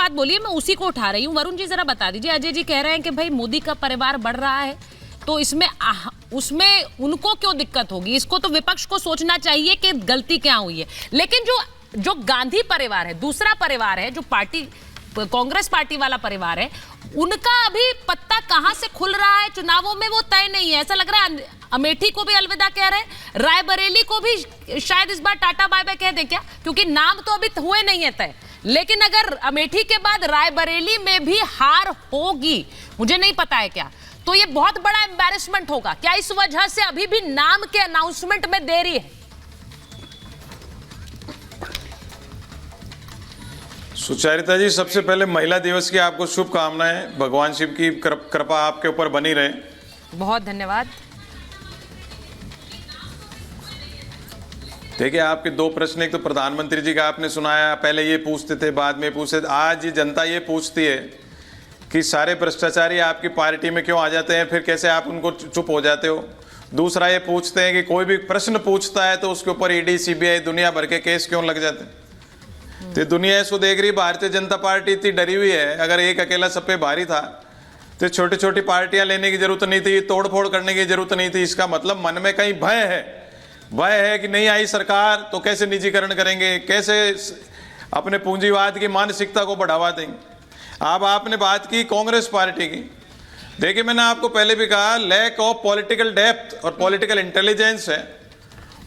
बात बोली है, मैं उसी को उठा रही हूँ। वरुण जी जरा बता दीजिए, अजय जी कह रहे हैं कि भाई मोदी का परिवार बढ़ रहा है, तो इसमें उसमें उनको क्यों दिक्कत होगी? इसको तो विपक्ष को सोचना चाहिए कि गलती क्या हुई है। लेकिन जो गांधी परिवार है, दूसरा परिवार है, जो पार्टी कांग्रेस पार्टी वाला परिवार है, उनका अभी पत्ता कहां से खुल रहा है चुनावों में वो तय नहीं है। ऐसा लग रहा है अमेठी को भी अलविदा कह रहे हैं, रायबरेली को भी शायद इस बार टाटा बाय बाय कह दें क्या, क्योंकि नाम तो अभी हुए नहीं है तय। लेकिन अगर अमेठी के बाद रायबरेली में भी हार होगी, मुझे नहीं पता है क्या, तो ये बहुत बड़ा एम्बैरेसमेंट होगा क्या? इस वजह से अभी भी नाम के अनाउंसमेंट में देरी है। सुचरिता जी, सबसे पहले महिला दिवस की आपको शुभकामनाएं। भगवान शिव की कृपा आपके ऊपर बनी रहे। बहुत धन्यवाद। देखिए, आपके दो प्रश्न, एक तो प्रधानमंत्री जी का आपने सुनाया, पहले ये पूछते थे, बाद में पूछते थे। आज जनता ये पूछती है कि सारे भ्रष्टाचारी आपकी पार्टी में क्यों आ जाते हैं, फिर कैसे आप उनको चुप हो जाते हो। दूसरा ये पूछते हैं कि कोई भी प्रश्न पूछता है तो उसके ऊपर ईडी सीबीआई दुनिया भर के केस क्यों लग जाते हैं। तो दुनिया इसको देख रही, भारतीय जनता पार्टी इतनी डरी हुई है। अगर एक अकेला सब पे भारी था तो छोटी छोटी पार्टियां लेने की जरूरत नहीं थी, तोड़फोड़ करने की जरूरत नहीं थी। इसका मतलब मन में कहीं भय है, भय है कि नहीं आई सरकार तो कैसे निजीकरण करेंगे, कैसे अपने पूंजीवाद की मानसिकता को बढ़ावा देंगे। अब आपने बात की कांग्रेस पार्टी की। देखिए, मैंने आपको पहले भी कहा, लैक ऑफ पॉलिटिकल डेप्थ और पॉलिटिकल इंटेलिजेंस है,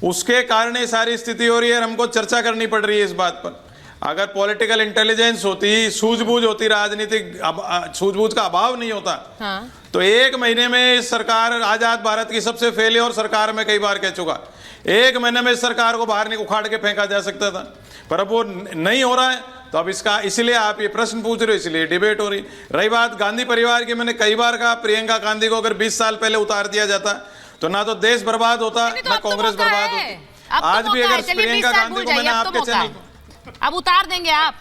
उसके कारण ये सारी स्थिति हो रही है। हमको चर्चा करनी पड़ रही है इस बात पर। अगर पॉलिटिकल इंटेलिजेंस होती, सूझबूझ होती, राजनीतिक सूझबूझ का अभाव नहीं होता, हाँ। तो एक महीने में सरकार, आजाद भारत की सबसे फेलियर सरकार में कई बार कह चुका, एक महीने में सरकार को बाहर उखाड़ के फेंका जा सकता था, पर अब वो नहीं हो रहा है। तो अब इसका, इसलिए आप ये प्रश्न पूछ रहे हो, इसलिए डिबेट हो रही। रही बात गांधी परिवार की, मैंने कई बार कहा, प्रियंका गांधी को अगर 20 साल पहले उतार दिया जाता तो ना तो देश बर्बाद होता, ना कांग्रेस बर्बाद होती। आज भी अगर प्रियंका गांधी को, मैंने आपके चैनल, अब उतार देंगे आप।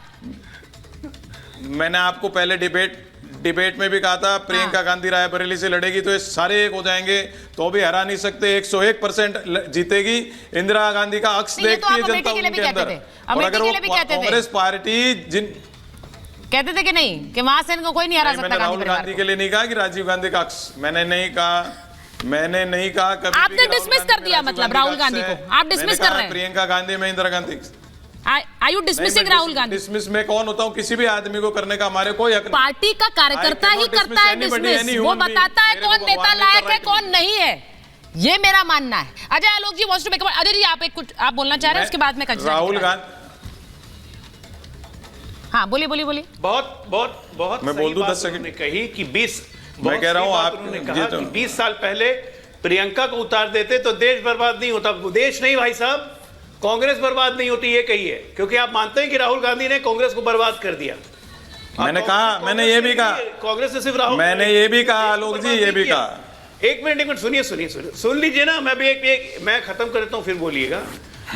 मैंने आपको पहले डिबेट में भी कहा था, प्रियंका गांधी रायबरेली से लड़ेगी तो ये सारे एक हो जाएंगे, तो भी हरा नहीं सकते। 101% जीतेगी। इंदिरा गांधी का अक्स देखती है जनता उनके अंदर। और अगर वो कांग्रेस पार्टी जिन कहते थे कि नहीं कि वहां से इनको कोई नहीं हरा सकता। मैंने राहुल गांधी के लिए नहीं कहा कि राजीव गांधी का अक्स, मैंने नहीं कहा कभी। आपने डिसमिस कर दिया, मतलब राहुल गांधी को आप डिसमिस कर रहे हैं। प्रियंका गांधी में Indira Gandhi. Are you dismissing Rahul Gandhi? Dismiss में कौन होता हूँ? किसी भी आदमी को करने का हमारे कोई हक नहीं। पार्टी का कार्यकर्ता ही करता है डिसमिस। वो बताता है कौन नेता लायक है, कौन नहीं है। ये मेरा मानना है। Ajay Alok ji wants to make a point. Ajay ji, आप कुछ आप बोलना चाह रहे हैं, उसके बाद में राहुल गांधी। हाँ, बोलिए। बहुत मैं बोल दूं 10 सेकंड कही कि 20, मैं कह रहा हूँ आप ने कहा कि 20 साल पहले प्रियंका को उतार देते तो देश बर्बाद नहीं होता। देश नहीं भाई साहब, कांग्रेस बर्बाद नहीं होती, ये कहिए, क्योंकि आप मानते हैं कि राहुल गांधी ने कांग्रेस को बर्बाद कर दिया। मैंने कहा, मैंने ये भी कहा, कांग्रेस से सिर्फ राहुल, मैंने ये भी कहा आलोक जी, ये भी कहा। एक मिनट सुनिए, सुन लीजिए ना। मैं भी मैं खत्म कर देता हूं, फिर बोलिएगा।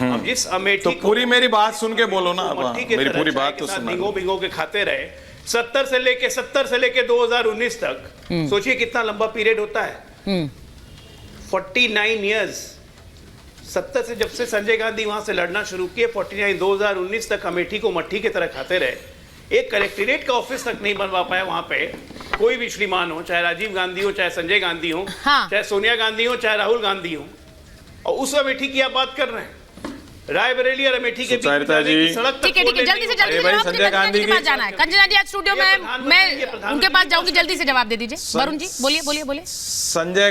अब जिस अमेठी तो पूरी मेरी बात सुन के बोलो ना, मेरी पूरी बात तो सुनो। बिंगो के खाते रहे 70 से लेके 2019 तक। सोचिए कितना लंबा पीरियड होता है। 49 इयर्स। 70 से, जब से संजय गांधी वहां से लड़ना शुरू किए, 2019 तक अमेठी को मट्ठी की तरह खाते रहे। एक कलेक्ट्रेट का ऑफिस तक नहीं बनवा पाया वहां पे कोई भी श्रीमान हो, चाहे राजीव गांधी हो, चाहे संजय गांधी हो, हाँ। चाहे सोनिया गांधी हो, चाहे राहुल गांधी हो। और उस अमेठी की आप बात कर रहे हैं, रायबरेली और अमेठी के बीच सड़क तक। ठीक है, जल्दी से संजय गांधी के पास जाना है। कंचना जी आज स्टूडियो में, मैं उनके पास जाऊंगी, जल्दी से जवाब दे दीजिए। वरुण जी बोलिए। संजय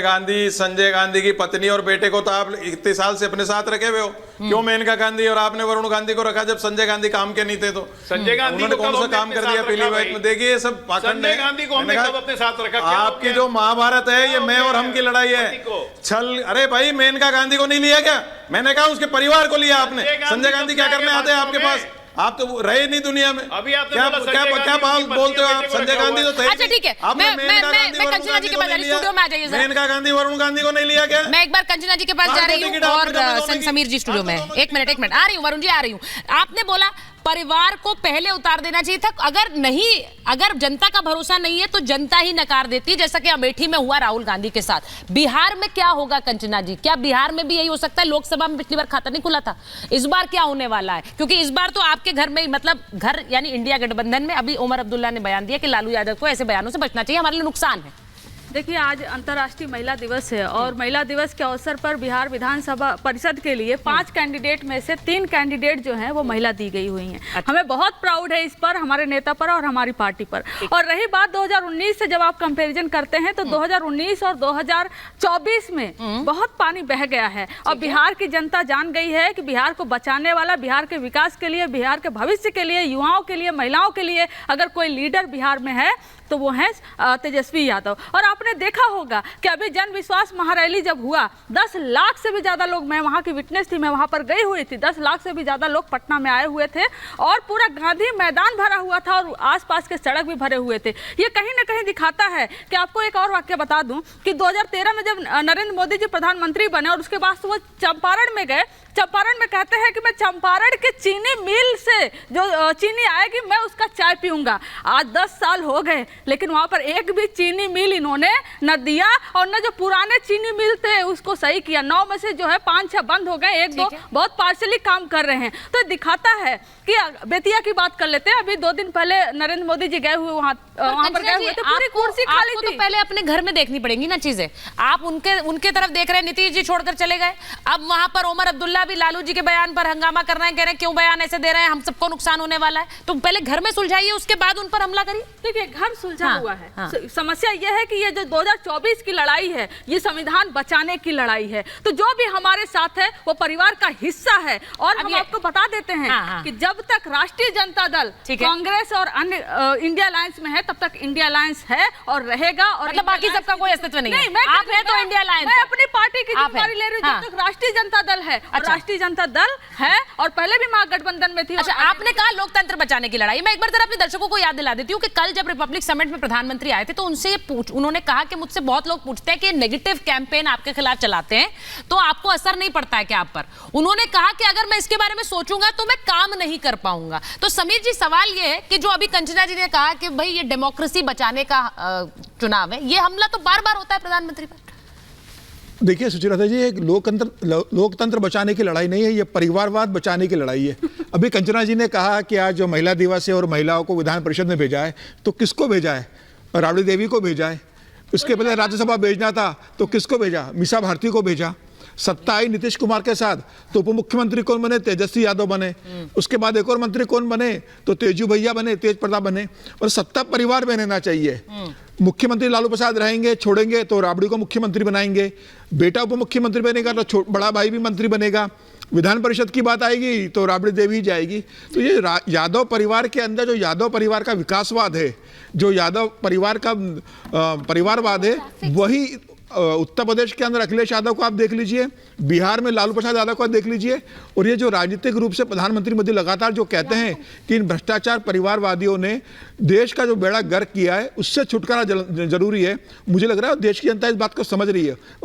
गांधी की पत्नी और बेटे को तो आप इतने साल से अपने साथ रखे हुए हो, क्यों मेनका गांधी और आपने वरुण गांधी को रखा जब संजय गांधी काम के नहीं थे? तो संजय गांधी ने कौन सा काम कर दिया पीली वाइट में? देखिए, ये सब पाखंड है। गांधी को हमने कब अपने साथ रखा? आपकी जो महाभारत है, ये मैं और हम की लड़ाई है। छल, अरे भाई, मेनका गांधी को नहीं लिया क्या? मैंने कहा उसके परिवार को लिया आपने। संजय गांधी क्या करने आते हैं आपके पास? आप तो रहे नहीं दुनिया में। अभी आप क्या बोलते हो आप? संजय गांधी तो थे। अच्छा ठीक है, मैं कंचना जी के पास स्टूडियो में आ जाइए। मेनका गांधी वरुण गांधी को नहीं लिया क्या? मैं एक बार कंचना जी के पास जा रही हूँ और समीर जी स्टूडियो में। एक मिनट आ रही हूँ, वरुण जी आ रही हूँ। आपने बोला परिवार को पहले उतार देना चाहिए था। अगर जनता का भरोसा नहीं है तो जनता ही नकार देती है, जैसा कि अमेठी में हुआ राहुल गांधी के साथ। बिहार में क्या होगा कंचना जी? क्या बिहार में भी यही हो सकता है? लोकसभा में पिछली बार खाता नहीं खुला था, इस बार क्या होने वाला है? क्योंकि इस बार तो आपके घर में, मतलब घर यानी इंडिया गठबंधन में, अभी उमर अब्दुल्ला ने बयान दिया कि लालू यादव को ऐसे बयानों से बचना चाहिए, हमारे लिए नुकसान है। देखिए, आज अंतर्राष्ट्रीय महिला दिवस है और महिला दिवस के अवसर पर बिहार विधानसभा परिषद के लिए 5 कैंडिडेट में से 3 कैंडिडेट जो हैं वो महिला दी गई हुई हैं। अच्छा। हमें बहुत प्राउड है इस पर, हमारे नेता पर और हमारी पार्टी पर। और रही बात 2019 से, जब आप कंपैरिजन करते हैं तो 2019 और 2024 में बहुत पानी बह गया है और बिहार की जनता जान गई है कि बिहार को बचाने वाला, बिहार के विकास के लिए, बिहार के भविष्य के लिए, युवाओं के लिए, महिलाओं के लिए अगर कोई लीडर बिहार में है तो वो है तेजस्वी यादव। और आपने देखा होगा कि अभी जन विश्वास महारैली जब हुआ, 10 लाख से भी ज़्यादा लोग, मैं वहाँ की विटनेस थी, मैं वहाँ पर गई हुई थी, 10 लाख से भी ज़्यादा लोग पटना में आए हुए थे और पूरा गांधी मैदान भरा हुआ था और आसपास के सड़क भी भरे हुए थे। ये कहीं ना कहीं दिखाता है कि, आपको एक और वाक्य बता दूं कि 2013 में जब नरेंद्र मोदी जी प्रधानमंत्री बने और उसके बाद वो चंपारण में गए, चंपारण में कहते हैं कि मैं चंपारण के चीनी मिल से जो चीनी आएगी मैं उसका चाय पीऊंगा। आज 10 साल हो गए लेकिन वहां पर एक भी चीनी मिल इन्होंने न दिया और न जो पुराने चीनी मिल थे उसको सही किया। 9 में से जो है 5-6 बंद हो गए, 1-2 बहुत पार्शली काम कर रहे हैं। तो दिखाता है कि बेतिया की बात कर लेते हैं। अभी 2 दिन पहले नरेंद्र मोदी जी गए हुए वहां पर गए हुए थे, पूरी कुर्सी खाली थी। तो पहले अपने घर में देखनी पड़ेंगी ना चीजें। आप उनके तरफ देख रहे हैं, नीतीश जी छोड़कर चले गए। अब वहां पर उमर अब्दुल्ला भी लालू जी के बयान पर हंगामा कर रहे हैं, कह रहे हैं क्यों बयान ऐसे दे रहे हैं, हम सबको नुकसान होने वाला है। तो पहले घर में सुलझाइए, उसके बाद उन पर हमला करिए। देखिए, घर सुलझा हुआ है। समस्या यह है कि ये जो 2024 की लड़ाई है, ये संविधान बचाने की लड़ाई है। तो जो भी हमारे साथ है वो परिवार का हिस्सा है। और हम आपको बता देते हैं कि जब तक राष्ट्रीय जनता दल, कांग्रेस और अन्य इंडिया अलायंस में है तब तक इंडिया अलायंस है और रहेगा। और मतलब बाकी सबका कोई अस्तित्व नहीं है। आप है तो इंडिया अलायंस। मैं अपनी पार्टी की जिम्मेदारी ले रही हूँ। जब तक राष्ट्रीय जनता दल है, राष्ट्रीय जनता दल है और पहले भी महागठबंधन में थी। अच्छा, आपने कहा लोकतंत्र बचाने की लड़ाई। मैं एक बार जरा अपने दर्शकों को याद दिला देती हूँ कि कल जब रिपब्लिक समिट में प्रधानमंत्री आए थे तो उनसे उन्होंने कहा कि मुझसे बहुत लोग पूछते हैं कि नेगेटिव कैंपेन आपके खिलाफ चलाते हैं तो आपको असर नहीं पड़ता है क्या आप पर। उन्होंने कहा कि अगर मैं इसके बारे में सोचूंगा तो मैं काम नहीं कर पाऊंगा। तो समीर जी, सवाल ये है कि जो अभी कंचना जी ने कहा कि भाई ये डेमोक्रेसी बचाने का चुनाव है, ये हमला तो बार बार होता है प्रधानमंत्री पर। देखिए सुचिता जी, एक लोकतंत्र बचाने की लड़ाई नहीं है, ये परिवारवाद बचाने की लड़ाई है। अभी कंचना जी ने कहा कि आज जो महिला दिवस है और महिलाओं को विधान परिषद में भेजा है, तो किसको भेजा है? राबड़ी देवी को भेजा है। उसके पहले राज्यसभा भेजना था तो किसको भेजा? मीसा भारती को भेजा। सत्ता आई नीतीश कुमार के साथ तो उप मुख्यमंत्री कौन बने? तेजस्वी यादव बने। उसके बाद एक और मंत्री कौन बने? तो तेजू भैया बने, तेज प्रताप बने। और सत्ता परिवार में रहना चाहिए। मुख्यमंत्री लालू प्रसाद रहेंगे, छोड़ेंगे तो राबड़ी को मुख्यमंत्री बनाएंगे, बेटा उप मुख्यमंत्री बनेगा तो बड़ा भाई भी मंत्री बनेगा। विधान परिषद की बात आएगी तो राबड़ी देवी ही जाएगी। तो ये यादव परिवार के अंदर जो यादव परिवार का विकासवाद है, जो यादव परिवार का परिवारवाद है, वही उत्तर प्रदेश के अंदर अखिलेश यादव को आप देख लीजिए, बिहार में लालू प्रसाद यादव को देख लीजिए। और ये जो राजनीतिक रूप से प्रधानमंत्री मोदी लगातार जो कहते हैं कि इन भ्रष्टाचार परिवारवादियों ने देश का जो बेड़ा गर्क किया है, उससे छुटकारा जरूरी है। मुझे लग रहा है देश की जनता इस बात को समझ रही है।